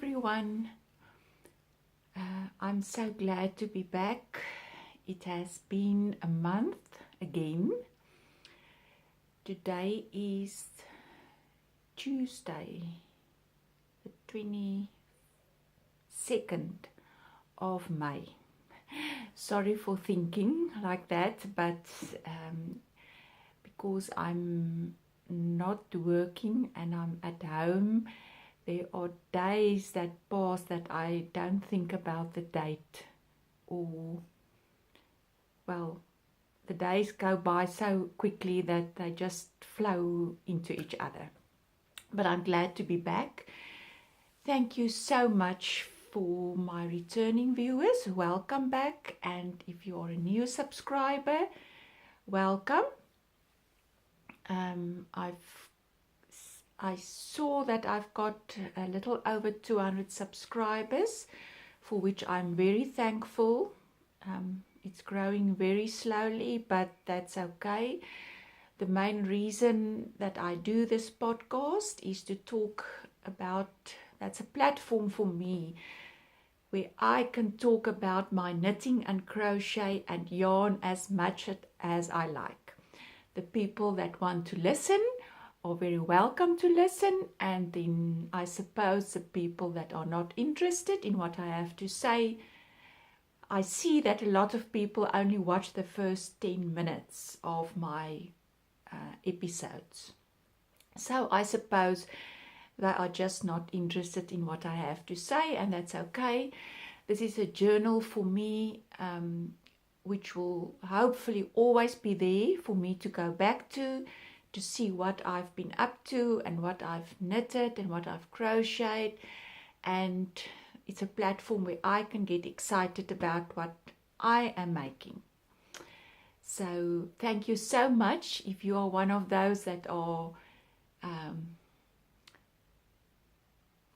everyone. I'm so glad to be back. It has been a month again. Today is Tuesday, the 22nd of May. Sorry for thinking like that, but because I'm not working and I'm at home, there are days that pass that I don't think about the date, or, well, the days go by so quickly that they just flow into each other. But I'm glad to be back. Thank you so much for my returning viewers. Welcome back. And if you are a new subscriber, welcome. I saw that I've got a little over 200 subscribers, for which I'm very thankful. It's growing very slowly, but that's okay. The main reason that I do this podcast is to talk about, that's a platform for me where I can talk about my knitting and crochet and yarn as much as I like. The people that want to listen are very welcome to listen, and then I suppose the people that are not interested in what I have to say, I see that a lot of people only watch the first 10 minutes of my episodes. So I suppose they are just not interested in what I have to say, and that's okay. This is a journal for me, which will hopefully always be there for me to go back to see what I've been up to and what I've knitted and what I've crocheted. And it's a platform where I can get excited about what I am making. So thank you so much if you are one of those that are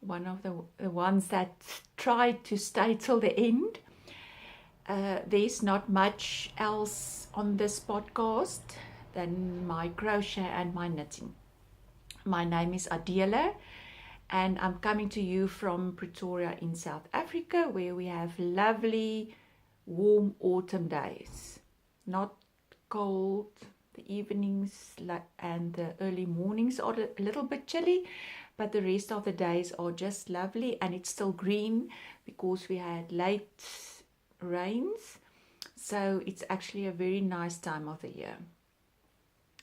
one of the ones that tried to stay till the end. There's not much else on this podcast than my crochet and my knitting. My name is Andrea, and I'm coming to you from Pretoria in South Africa, where we have lovely warm autumn days. Not cold, the evenings and the early mornings are a little bit chilly, but the rest of the days are just lovely, and it's still green because we had late rains, so it's actually a very nice time of the year.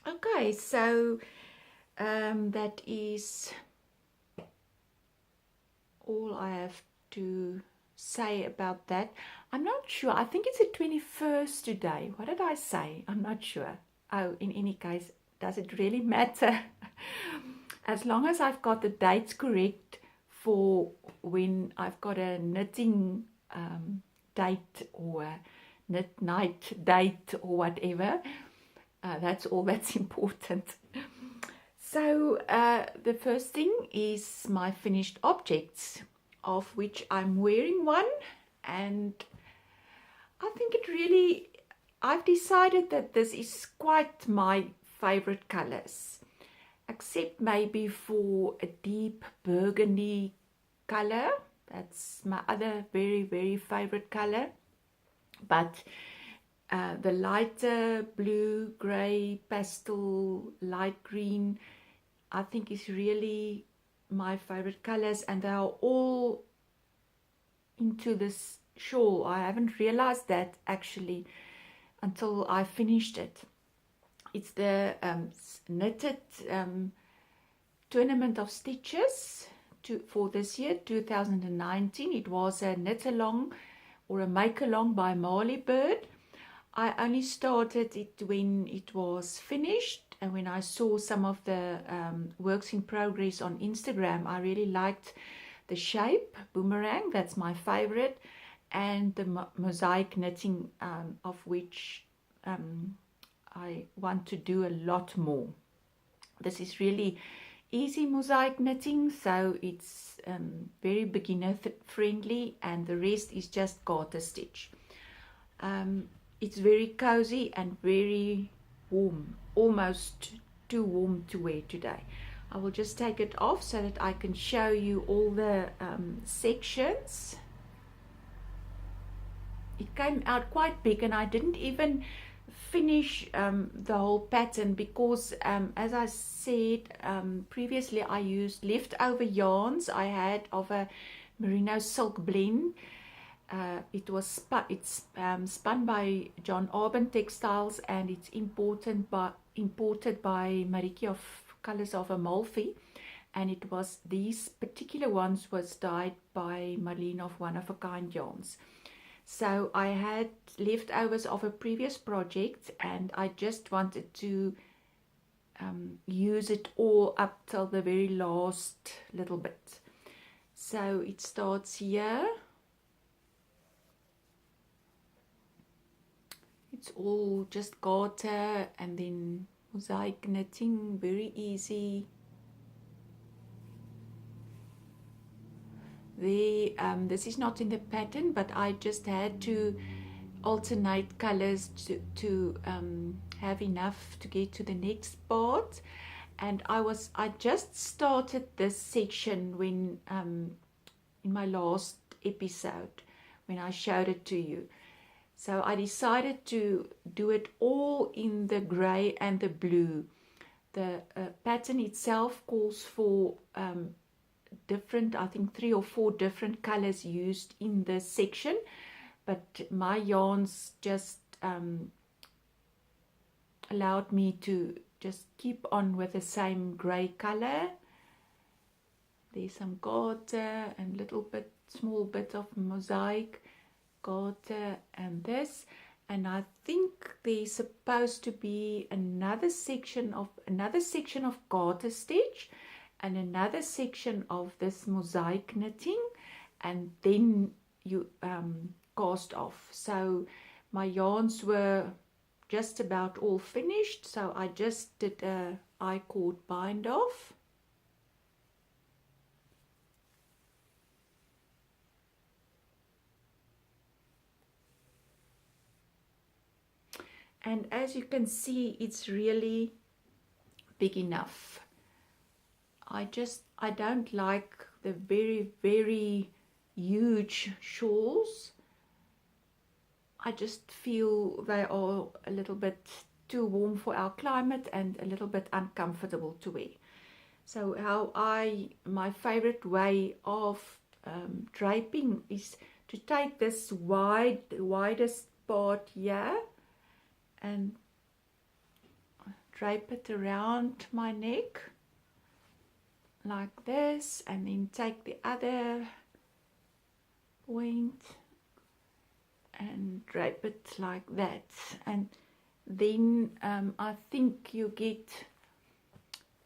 Okay, so that is all I have to say about that. I'm not sure. I think it's the 21st today. What did I say? I'm not sure. Oh, in any case, does it really matter? As long as I've got the dates correct for when I've got a knitting date or a knit night date or whatever, that's all that's important. So the first thing is my finished objects, of which I'm wearing one, and I think I've decided that this is quite my favorite colors, except maybe for a deep burgundy color. That's my other very, very favorite color. But the lighter blue, gray, pastel, light green, I think is really my favorite colors, and they are all into this shawl. I haven't realized that actually until I finished it. It's the knitted tournament of stitches for this year, 2019. It was a knit along or a make along by Marlybird. I only started it when it was finished, and when I saw some of the works in progress on Instagram, I really liked the shape, boomerang, that's my favorite, and the mosaic knitting, of which I want to do a lot more. This is really easy mosaic knitting, so it's very beginner friendly, and the rest is just garter stitch. It's very cozy and very warm, almost too warm to wear today. I will just take it off so that I can show you all the sections. It came out quite big, and I didn't even finish the whole pattern because as I said previously, I used leftover yarns I had of a merino silk blend. It was spun by John Arbon Textiles, and it's imported by Mariki of Colors of Amalfi, and it was, these particular ones was dyed by Marlene of One of a Kind Yarns. So I had leftovers of a previous project, and I just wanted to use it all up till the very last little bit. So it starts here. It's all just garter and then mosaic knitting, very easy. This is not in the pattern, but I just had to alternate colors to have enough to get to the next part. And I just started this section when in my last episode when I showed it to you. So I decided to do it all in the grey and the blue. The pattern itself calls for different, I think 3 or 4 different colors used in this section, but my yarns just allowed me to just keep on with the same grey color. There's some garter and small bit of mosaic garter and this, and I think there's supposed to be another section of garter stitch and another section of this mosaic knitting, and then you cast off. So my yarns were just about all finished, so I just did a I-cord bind off. And as you can see, it's really big enough. I don't like the very, very huge shawls. I just feel they are a little bit too warm for our climate and a little bit uncomfortable to wear. So my favorite way of draping is to take this widest part here and drape it around my neck like this, and then take the other point and drape it like that, and then I think you get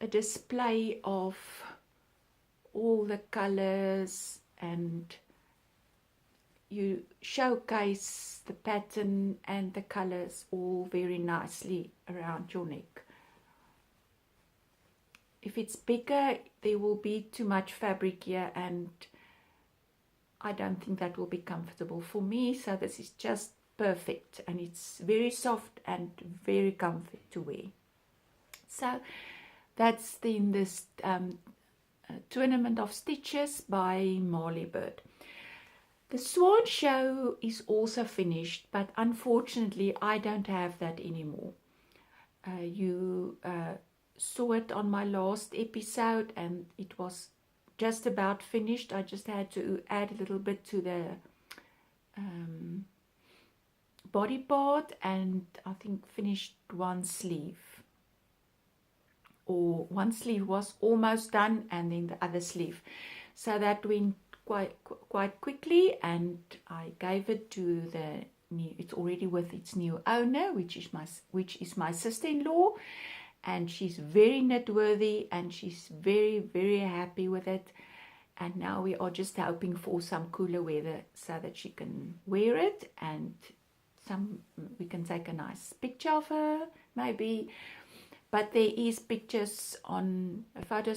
a display of all the colors, and you showcase the pattern and the colors all very nicely around your neck. If it's bigger, there will be too much fabric here, and I don't think that will be comfortable for me. So this is just perfect, and it's very soft and very comfy to wear. So that's in this Tournament of Stitches by Marlybird. The Swan Show is also finished, but unfortunately I don't have that anymore. You saw it on my last episode, and it was just about finished. I just had to add a little bit to the body part, and I think finished one sleeve, or one sleeve was almost done, and then the other sleeve. So that went quite quickly, and I gave it to the new, it's already with its new owner, which is my sister-in-law, and she's very knitworthy, and she's very, very happy with it. And now we are just hoping for some cooler weather so that she can wear it, and we can take a nice picture of her maybe. But there is photos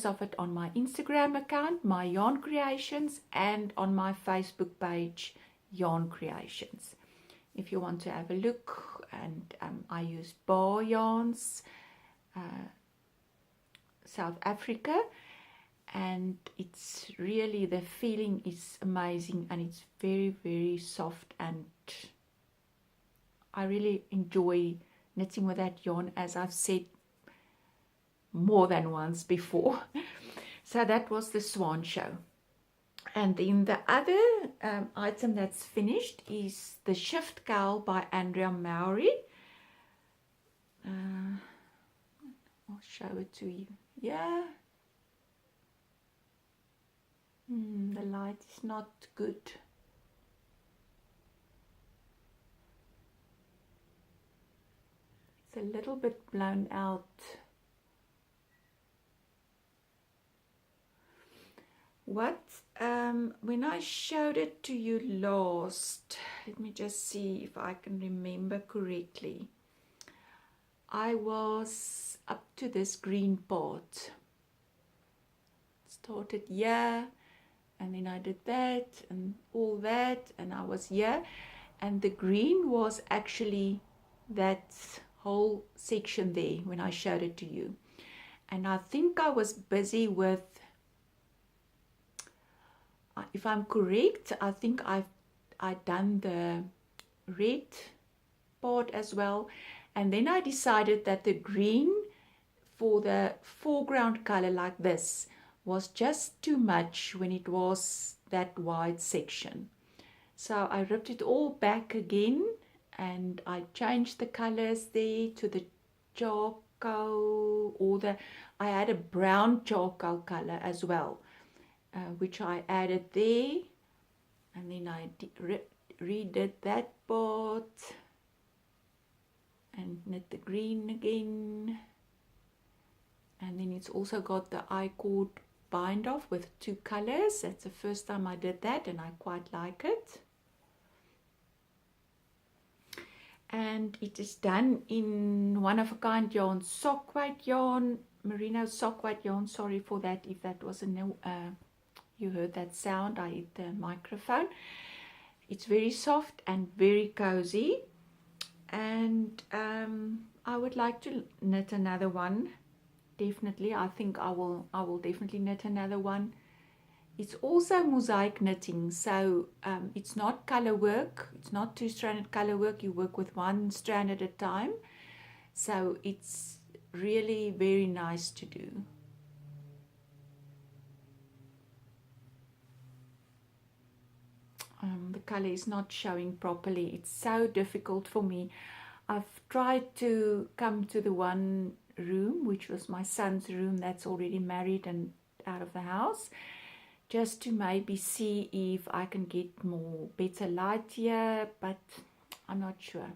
of it on my Instagram account, my Yarn Creations, and on my Facebook page, Yarn Creations. If you want to have a look, and I use bar yarns, South Africa, and it's really, the feeling is amazing, and it's very, very soft, and I really enjoy knitting with that yarn, as I've said more than once before. So that was the Swan Show. And then the other item that's finished is the Shiftcowl by Andrea Mowry. I'll show it to you. Yeah. The light is not good. It's a little bit blown out. When I showed it to you last, let me just see if I can remember correctly. I was up to this green part. Started here, and then I did that and all that, and I was here, and the green was actually that whole section there when I showed it to you. And I think I was busy with, if I'm correct, I think I've done the red part as well, and then I decided that the green for the foreground color like this was just too much when it was that wide section. So I ripped it all back again, and I changed the colors there to the charcoal, or I had a brown charcoal color as well, which I added there, and then I redid that part and knit the green again. And then it's also got the I-cord bind off with 2 colors. That's the first time I did that, and I quite like it. And it is done in one-of-a-kind yarn, sock weight yarn, merino sock weight yarn. Sorry for that, if that was a new, you heard that sound, I hit the microphone. It's very soft and very cozy, and I would like to knit another one. Definitely, I think I will definitely knit another one. It's also mosaic knitting, so it's not color work. It's not 2-stranded color work. You work with 1 strand at a time, so it's really very nice to do. The color is not showing properly. It's so difficult for me. I've tried to come to the one room, which was my son's room, that's already married and out of the house, just to maybe see if I can get better light here, but I'm not sure.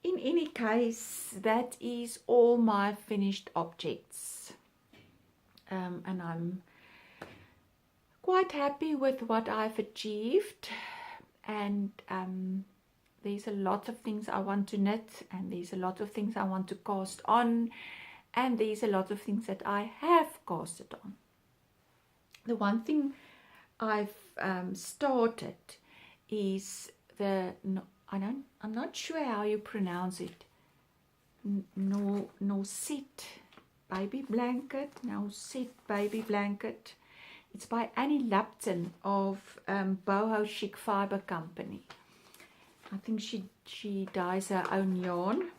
In any case, that is all my finished objects, and I'm quite happy with what I've achieved. And there's a lot of things I want to knit, and there's a lot of things I want to cast on, and there's a lot of things that I have casted on. The one thing I've started is I'm not sure how you pronounce it. Nauset baby blanket. Nauset baby blanket. It's by Annie Lupton of Boho Chic Fibre Company. I think she dyes her own yarn,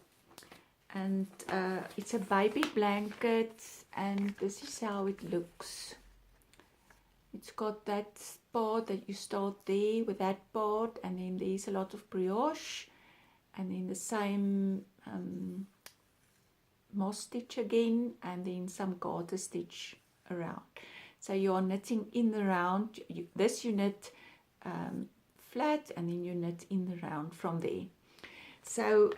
and it's a baby blanket, and this is how it looks. It's got that part that you start there with that part, and then there's a lot of brioche, and then the same moss stitch again, and then some garter stitch around. So you are knitting in the round. This you knit flat, and then you knit in the round from there. So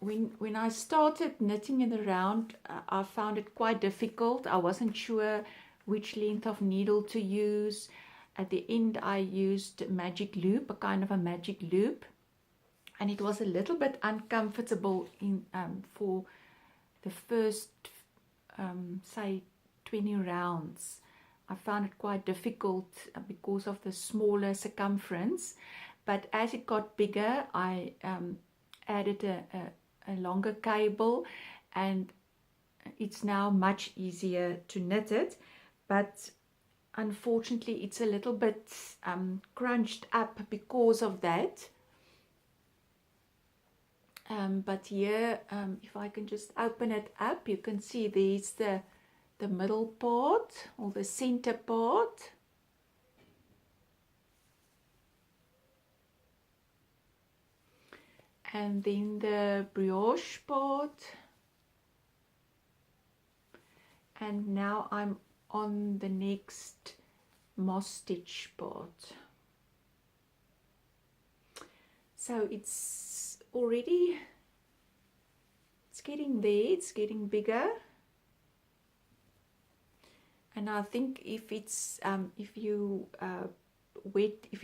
when I started knitting in the round, I found it quite difficult. I wasn't sure which length of needle to use. At the end I used magic loop, a kind of a magic loop, and it was a little bit uncomfortable for the first say 20 rounds. I found it quite difficult because of the smaller circumference, but as it got bigger, I added a longer cable, and it's now much easier to knit it, but unfortunately it's a little bit crunched up because of that. But here, if I can just open it up, you can see there's the middle part or the center part. And then the brioche part. And now I'm on the next moss stitch part. So it's already, it's getting there, it's getting bigger. And I think if it's if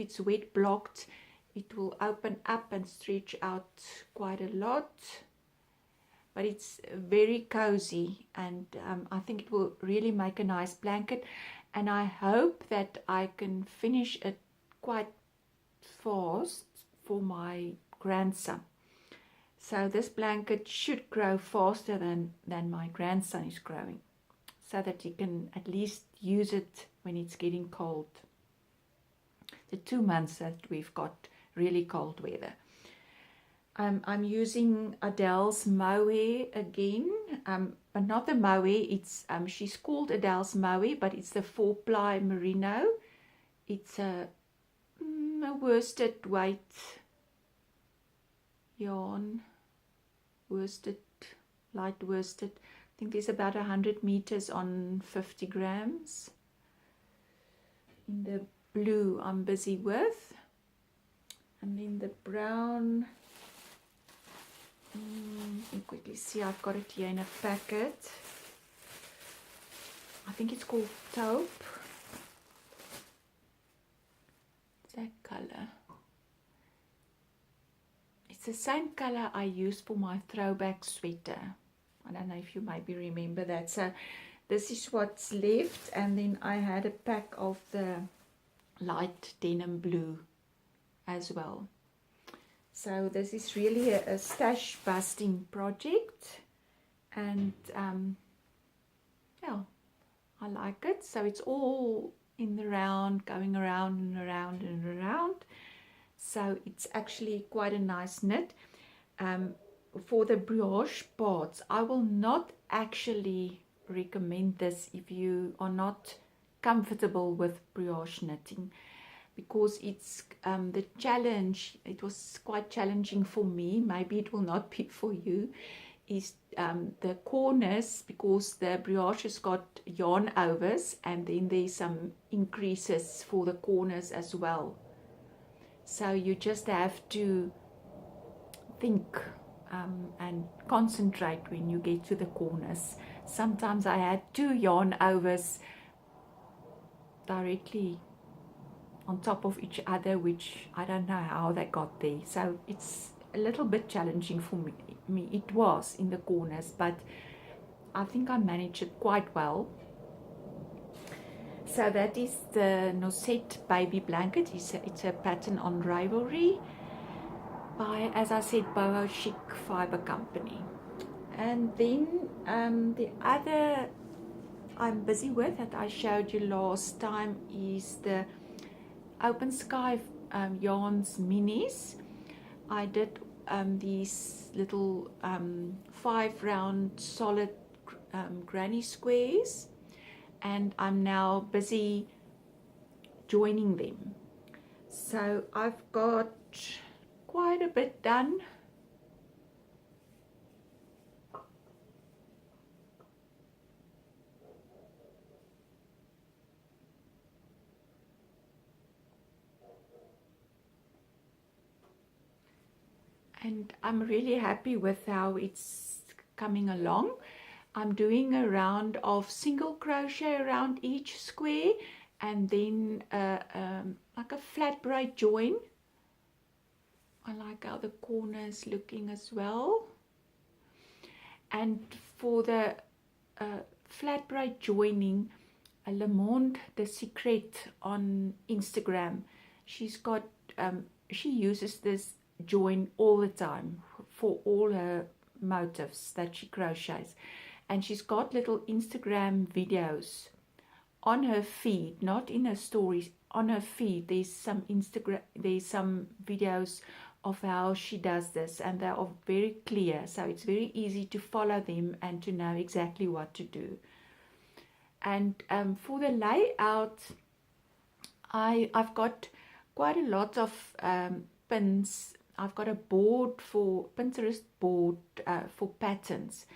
it's wet blocked, it will open up and stretch out quite a lot. But it's very cozy, and I think it will really make a nice blanket. And I hope that I can finish it quite fast for my grandson. So this blanket should grow faster than my grandson is growing, so that he can at least use it when it's getting cold. The 2 months that we've got really cold weather. I'm using Adele's Mowry again, but not the Mowry. It's she's called Adele's Mowry, but it's the 4-ply merino. It's a worsted weight yarn, worsted, light worsted. I think there's about 100 meters on 50 grams. In the blue I'm busy with, and then the brown. Let me quickly see, I've got it here in a packet. I think it's called taupe. It's that color. It's the same color I used for my throwback sweater. I don't know if you maybe remember that. So this is what's left, and then I had a pack of the light denim blue as well. So this is really a stash busting project, and yeah, I like it. So it's all in the round, going around and around and around. So it's actually quite a nice knit. For the brioche parts, I will not actually recommend this if you are not comfortable with brioche knitting, because it's the challenge, it was quite challenging for me, maybe it will not be for you, is the corners, because the brioche has got yarn overs, and then there's some increases for the corners as well. So you just have to think and concentrate when you get to the corners. Sometimes I had 2 yarn overs directly on top of each other, which I don't know how they got there. So it's a little bit challenging for me. It was in the corners, but I think I managed it quite well. So that is the Nauset baby blanket. It's a pattern on Ravelry by, as I said, Boho Chic Fibre Company. And then the other I'm busy with that I showed you last time is the Open Sky Yarns Minis. I did these little 5 round solid granny squares, and I'm now busy joining them. So I've got quite a bit done. And I'm really happy with how it's coming along. I'm doing a round of single crochet around each square, and then like a flat braid join. I like how the corners looking as well. And for the flat braid joining, Le Monde de Secret on Instagram, she's got she uses this join all the time for all her motifs that she crochets, and she's got little Instagram videos on her feed, not in her stories. On her feed, there's some videos of how she does this, and they are very clear, so it's very easy to follow them and to know exactly what to do. And for the layout, I've got quite a lot of pins. I've got a board for Pinterest board for patterns,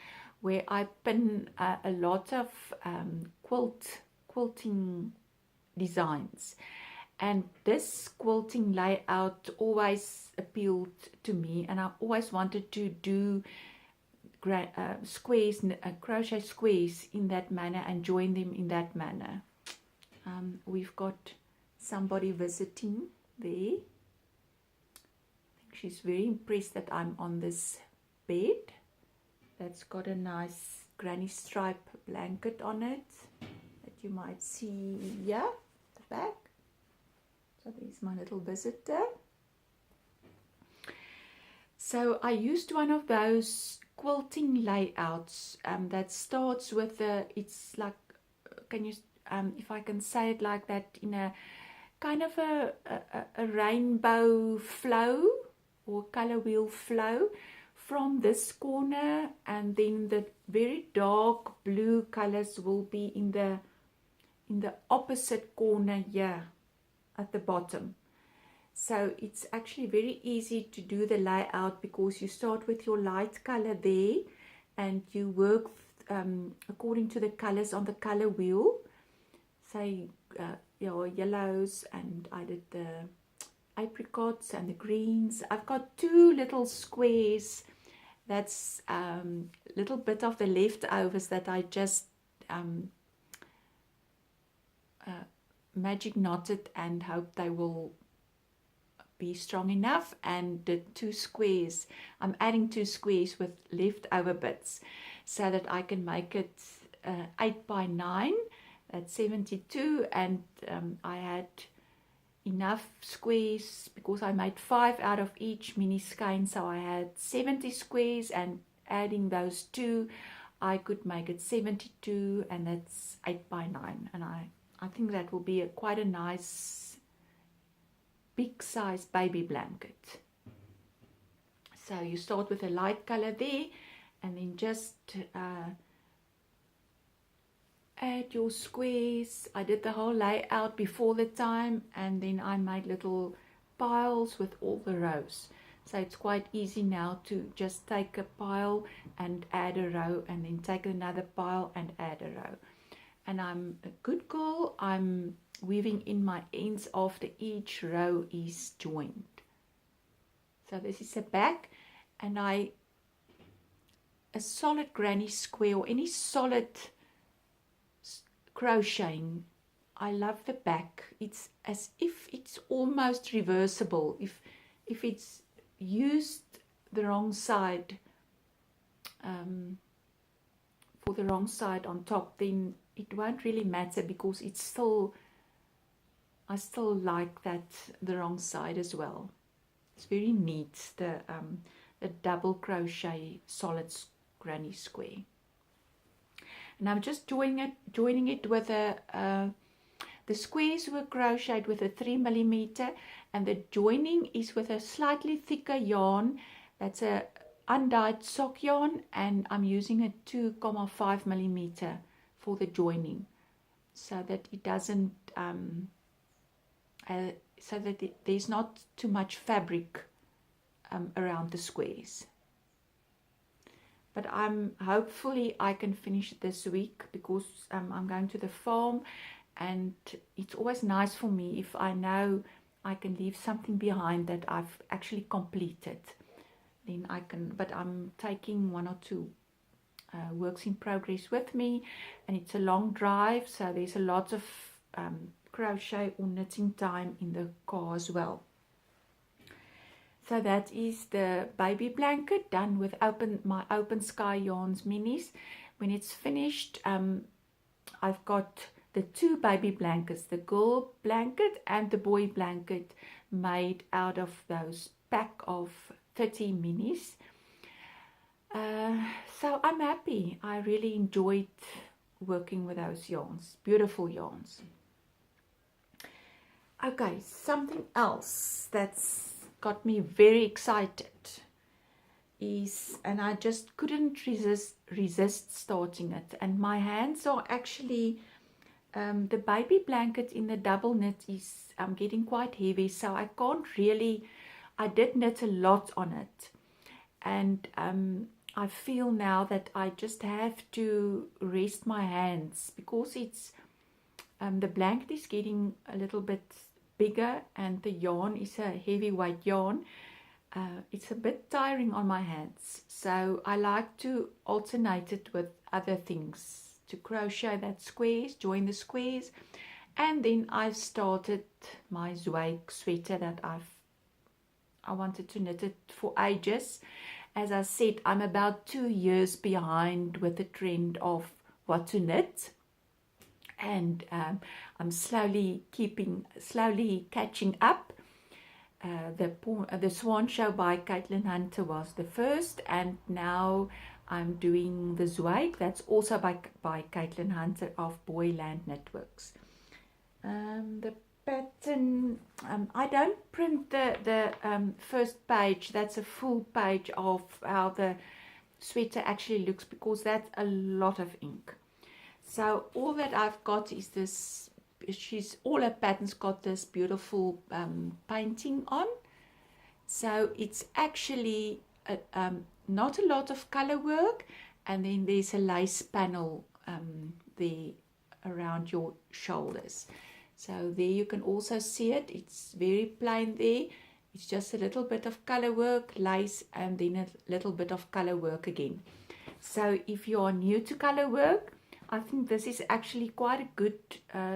where I pin a lot of quilting designs, and this quilting layout always appealed to me, and I always wanted to do squares, crochet squares in that manner and join them in that manner. We've got somebody visiting there. I think she's very impressed that I'm on this bed that's got a nice granny stripe blanket on it that you might see here at the back. So there's my little visitor. So I used one of those quilting layouts that starts with it's like, can you if I can say it like that, in a kind of a rainbow flow or color wheel flow from this corner, and then the very dark blue colors will be in the opposite corner here at the bottom. So it's actually very easy to do the layout, because you start with your light color there and you work according to the colors on the color wheel. Say your yellows, and I did the apricots and the greens. I've got two little squares. That's a little bit of the leftovers that I just magic knotted and hope they will be strong enough. And the two squares, I'm adding two squares with leftover bits so that I can make it 8 by 9. That's 72, and I had enough squares because I made 5 out of each mini skein, so I had 70 squares, and adding those two I could make it 72, and that's 8 by 9, and I think that will be quite a nice big size baby blanket. So you start with a light color there, and then just add your squares. I did the whole layout before the time, and then I made little piles with all the rows. So it's quite easy now to just take a pile and add a row, and then take another pile and add a row. And I'm a good girl. I'm weaving in my ends after each row is joined. So this is the back, and a solid granny square or any solid crocheting, I love the back. It's as if it's almost reversible. If it's used the wrong side, for the wrong side on top, then it won't really matter, because it's still, I still like that the wrong side as well. It's very neat, the double crochet solid granny square. And I'm just joining it with the squares were crocheted with a 3mm, and the joining is with a slightly thicker yarn. That's a undyed sock yarn, and I'm using a 2.5mm for the joining, so that it doesn't so that there's not too much fabric around the squares. But hopefully I can finish it this week, because I'm going to the farm, and it's always nice for me if I know I can leave something behind that I've actually completed. Then I can, but I'm taking 1 or 2 works in progress with me, and it's a long drive, so there's a lot of crochet or knitting time in the car as well. So that is the baby blanket done with my Open Sky Yarns minis. When it's finished, I've got the 2 baby blankets, the girl blanket and the boy blanket, made out of those pack of 30 minis. So I'm happy. I really enjoyed working with those yarns, beautiful yarns. Okay, something else that's got me very excited is, and I just couldn't resist starting it. And my hands are actually, the baby blanket in the double knit is getting quite heavy, so I can't really, I did knit a lot on it. And I feel now that I just have to rest my hands because it's, the blanket is getting a little bit bigger and the yarn is a heavyweight yarn. It's a bit tiring on my hands, so I like to alternate it with other things, to crochet that squares, join the squares, and then I've started my Zweig sweater that I wanted to knit it for ages. As I said, I'm about 2 years behind with the trend of what to knit, and I'm slowly catching up. The Swan Show by Caitlin Hunter was the first, and now I'm doing the Zweig. That's also by Caitlin Hunter of Boyland Networks. The pattern, I don't print the first page. That's a full page of how the sweater actually looks, because that's a lot of ink. So all that I've got is this, all her patterns got this beautiful painting on. So it's actually not a lot of color work, and then there's a lace panel there around your shoulders. So there you can also see it. It's very plain there. It's just a little bit of color work, lace, and then a little bit of color work again. So if you are new to color work, I think this is actually quite a good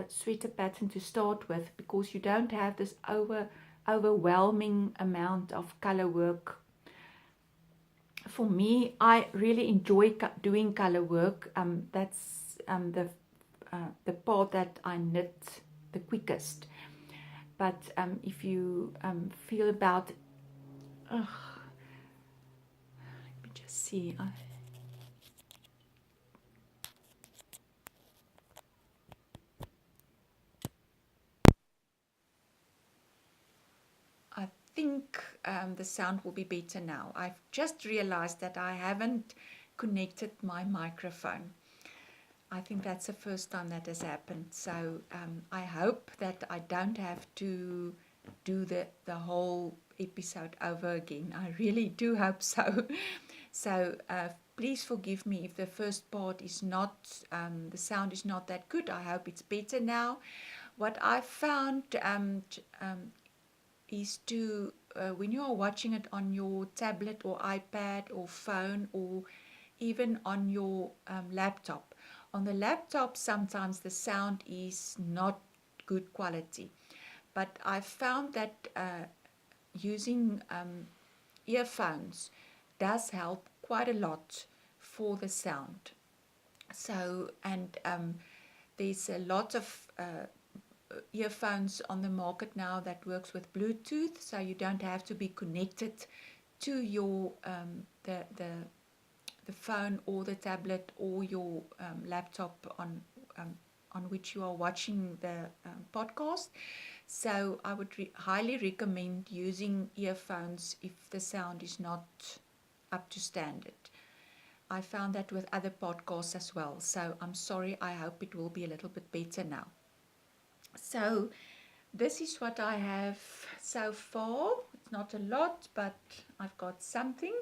sweater pattern to start with, because you don't have this overwhelming amount of color work. For me, I really enjoy doing color work. That's the part that I knit the quickest. But if you feel about, let me just see. I think the sound will be better now. I've just realized that I haven't connected my microphone. I think that's the first time that has happened. So I hope that I don't have to do the whole episode over again. I really do hope so. So please forgive me if the first part is not, the sound is not that good. I hope it's better now. What I found is to, when you are watching it on your tablet or iPad or phone, or even on your laptop. On the laptop, sometimes the sound is not good quality. But I found that using earphones does help quite a lot for the sound. So, and there's a lot of earphones on the market now that works with Bluetooth, so you don't have to be connected to your the phone or the tablet or your laptop on which you are watching the podcast. So I would highly recommend using earphones if the sound is not up to standard. I found that with other podcasts as well. So I'm sorry, I hope it will be a little bit better now. So this is what I have so far. It's not a lot, but I've got something.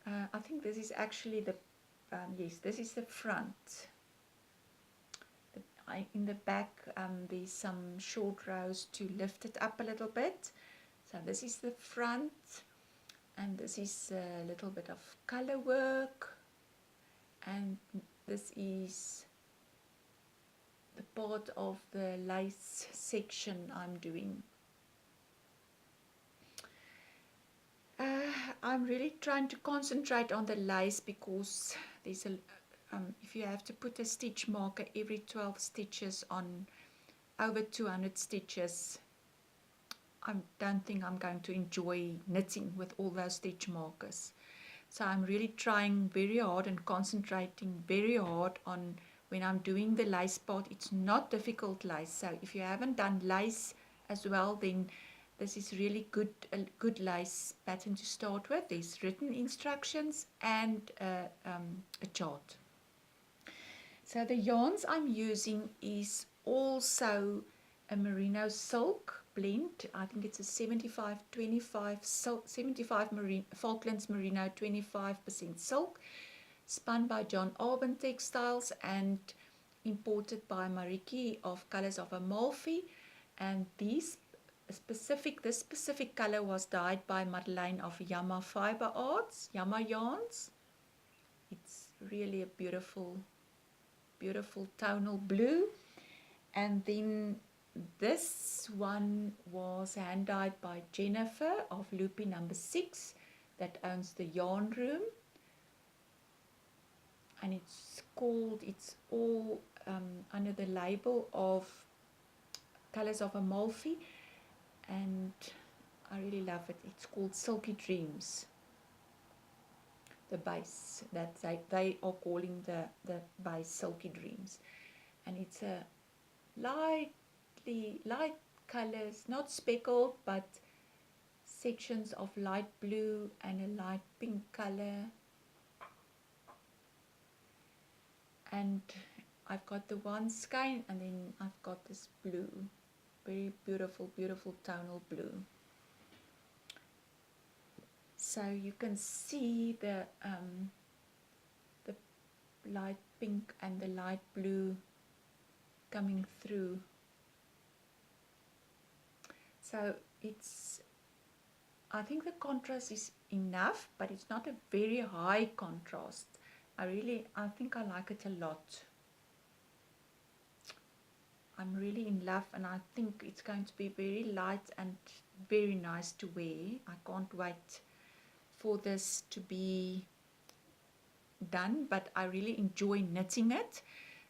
I think this is actually the, yes, this is the front. In the back, there's some short rows to lift it up a little bit. So this is the front, and this is a little bit of color work, and this is the part of the lace section I'm doing. I'm really trying to concentrate on the lace, because there's a if you have to put a stitch marker every 12 stitches on over 200 stitches, I don't think I'm going to enjoy knitting with all those stitch markers. So I'm really trying very hard and concentrating very hard on when I'm doing the lace part. It's not difficult lace. So if you haven't done lace as well, then this is really a good lace pattern to start with. There's written instructions and a chart. So the yarns I'm using is also a merino silk blend. I think it's a 75-25 silk, 75 Falklands merino, 25% silk, spun by John Alban Textiles and imported by Mariki of Colors of Amalfi. And this specific color was dyed by Madeleine of Yama Fiber Arts, Yama Yarns. It's really a beautiful tonal blue. And then this one was hand dyed by Jennifer of Loopy number 6 that owns the Yarn Room. And it's all under the label of Colors of Amalfi. And I really love it. It's called Silky Dreams. The base that they are calling the base Silky Dreams. And it's a light colors, not speckled, but sections of light blue and a light pink color. And I've got the one skein, and then I've got this blue, very beautiful tonal blue. So you can see the light pink and the light blue coming through. So I think the contrast is enough, but it's not a very high contrast. I think I like it a lot. I'm really in love, and I think it's going to be very light and very nice to wear. I can't wait for this to be done, but I really enjoy knitting it.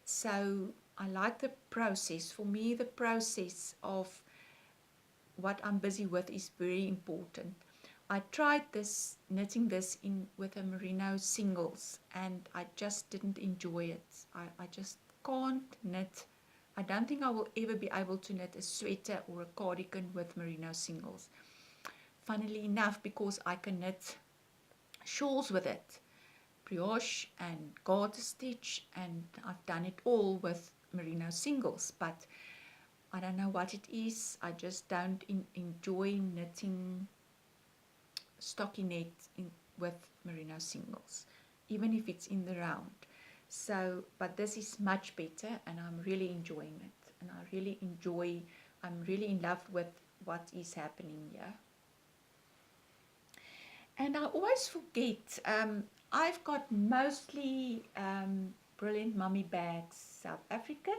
So I like the process. For me, the process of what I'm busy with is very important. I tried knitting this with a merino singles, and I just didn't enjoy it. I just can't knit. I don't think I will ever be able to knit a sweater or a cardigan with merino singles. Funnily enough, because I can knit shawls with it, brioche and garter stitch, and I've done it all with merino singles, but I don't know what it is. I just don't enjoy knitting stockinette with merino singles, even if it's in the round. So, but this is much better, and I'm really enjoying it, and I'm really in love with what is happening here. And I always forget, I've got mostly Brilliant Mummy Bags, South Africa.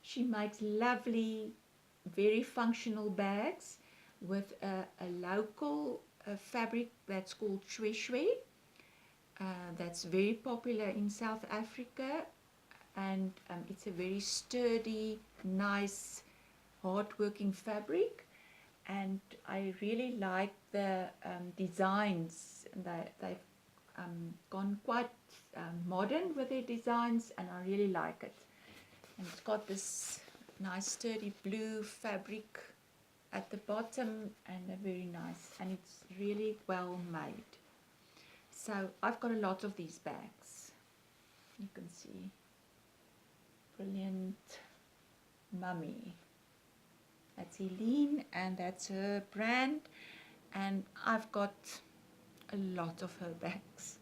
She makes lovely, very functional bags with a local fabric that's called shwe shwe. That's very popular in South Africa, and it's a very sturdy, nice, hard-working fabric. And I really like the designs. They've gone quite modern with their designs, and I really like it. And it's got this nice sturdy blue fabric at the bottom, and they're very nice, and it's really well made. So I've got a lot of these bags. You can see Brilliant Mummy. That's Helene, and that's her brand, and I've got a lot of her bags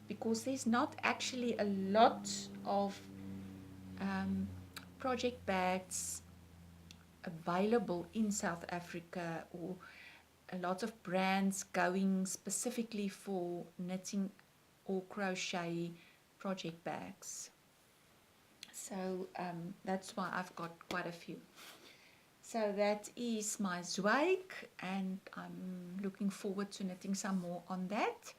because there's not actually a lot of project bags available in South Africa, or a lot of brands going specifically for knitting or crochet project bags. So that's why I've got quite a few. So that is my Zweig, and I'm looking forward to knitting some more on that.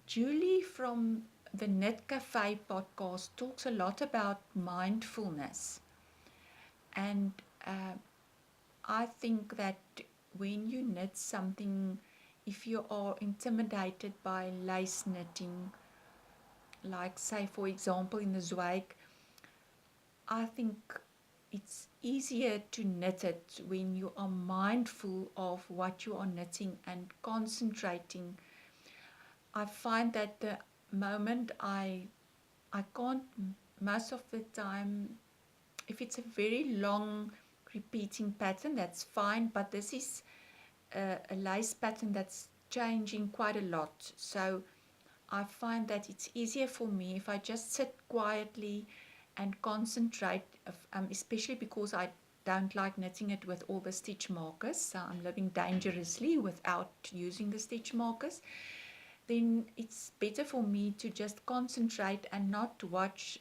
Julie from the Knit Cafe podcast talks a lot about mindfulness, and I think that when you knit something if you are intimidated by lace knitting, like say for example in the Zweig, I think it's easier to knit it when you are mindful of what you are knitting and concentrating. I find that the moment I can't, most of the time, if it's a very long repeating pattern, that's fine, but this is a lace pattern that's changing quite a lot. So I find that it's easier for me if I just sit quietly and concentrate, especially because I don't like knitting it with all the stitch markers. So I'm living dangerously without using the stitch markers. Then it's better for me to just concentrate and not watch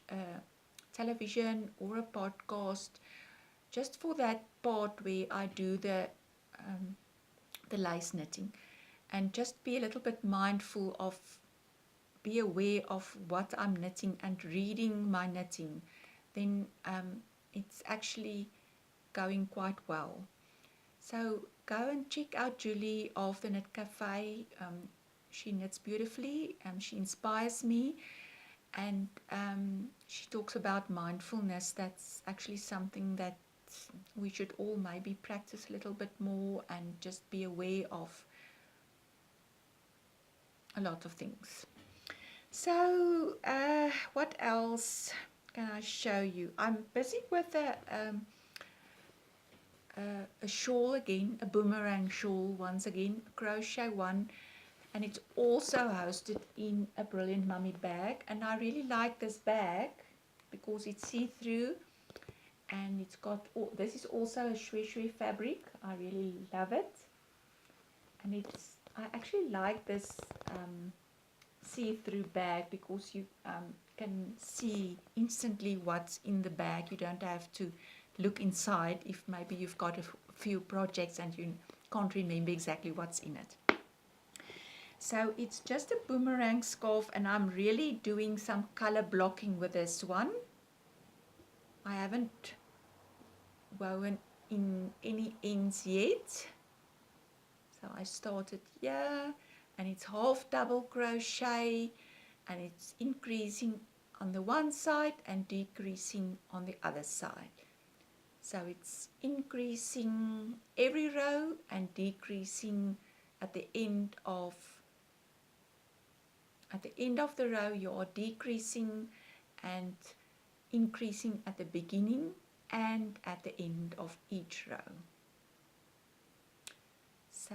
television or a podcast, just for that part where I do the lace knitting, and just be a little bit mindful of, be aware of what I'm knitting and reading my knitting. Then it's actually going quite well. So go and check out Julie of the Knit Cafe. She knits beautifully, she inspires me, and she talks about mindfulness. That's actually something that we should all maybe practice a little bit more, and just be aware of a lot of things. So what else can I show you? I'm busy with a shawl again, a boomerang shawl once again, a crochet one, and it's also hosted in a Brilliant Mummy bag. And I really like this bag because it's see-through, and it's got, this is also a shwe fabric. I really love it, and I actually like this see-through bag because you can see instantly what's in the bag. You don't have to look inside if maybe you've got a few projects and you can't remember exactly what's in it. So it's just a boomerang scarf, and I'm really doing some color blocking with this one. I haven't woven in any ends yet. So I started here, and it's half double crochet, and it's increasing on the one side and decreasing on the other side. So it's increasing every row and decreasing at the end of the row. You are decreasing and increasing at the beginning and at the end of each row. So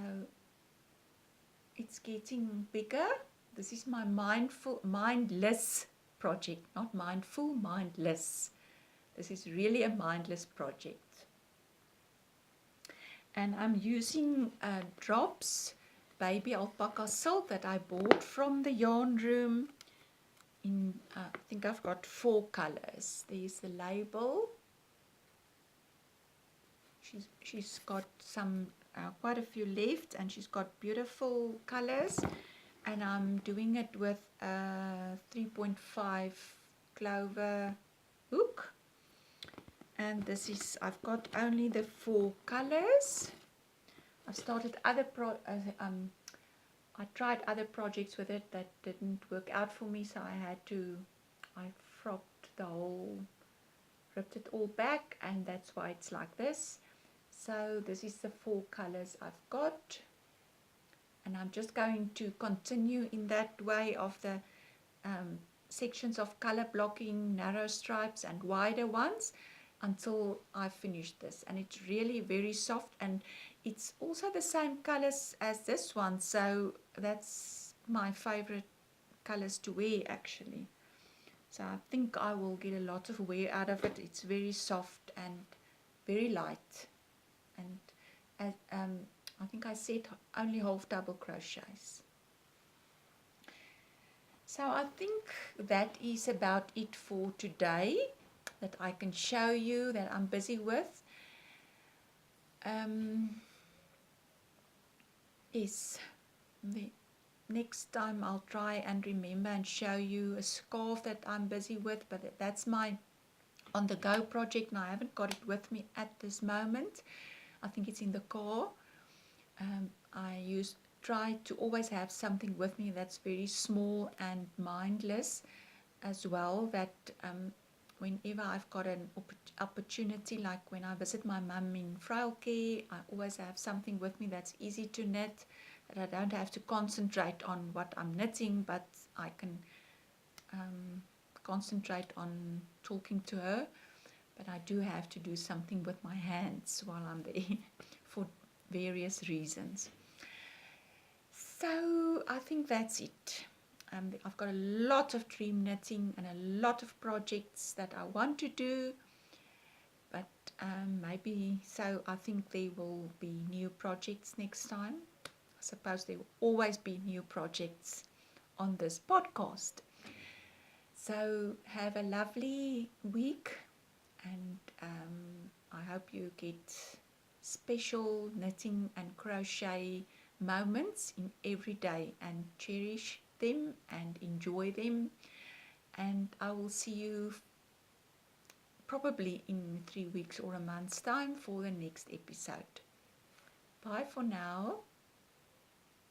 it's getting bigger. This is my mindless project, not mindful, mindless. This is really a mindless project. And I'm using drops, baby alpaca silk that I bought from the yarn room. In I think I've got 4 colors. There's the label. She's got some quite a few left, and she's got beautiful colors. And I'm doing it with a 3.5 clover hook. And this is, I've got only the 4 colors. I've started other I tried other projects with it that didn't work out for me, so I ripped it all back, and that's why it's like this. So this is the 4 colors I've got, and I'm just going to continue in that way of the sections of color blocking, narrow stripes and wider ones, until I finish this. And it's really very soft, and it's also the same colors as this one, so that's my favorite colors to wear actually. So I think I will get a lot of wear out of it. It's very soft and very light, and as I think I said only half double crochets. So I think that is about it for today that I can show you, that I'm busy with. Yes, the next time I'll try and remember and show you a scarf that I'm busy with, but that's my on the go project, and I haven't got it with me at this moment. I think it's in the car. I used try to always have something with me that's very small and mindless as well, that whenever I've got an opportunity, like when I visit my mum in frail care, I always have something with me that's easy to knit, that I don't have to concentrate on what I'm knitting, but I can concentrate on talking to her. But I do have to do something with my hands while I'm there for various reasons. So I think that's it. I've got a lot of dream knitting and a lot of projects that I want to do, but maybe so I think there will be new projects next time. I suppose there will always be new projects on this podcast. So have a lovely week, and I hope you get special knitting and crochet moments in every day and cherish them and enjoy them. And I will see you probably in 3 weeks or a month's time for the next episode. Bye for now.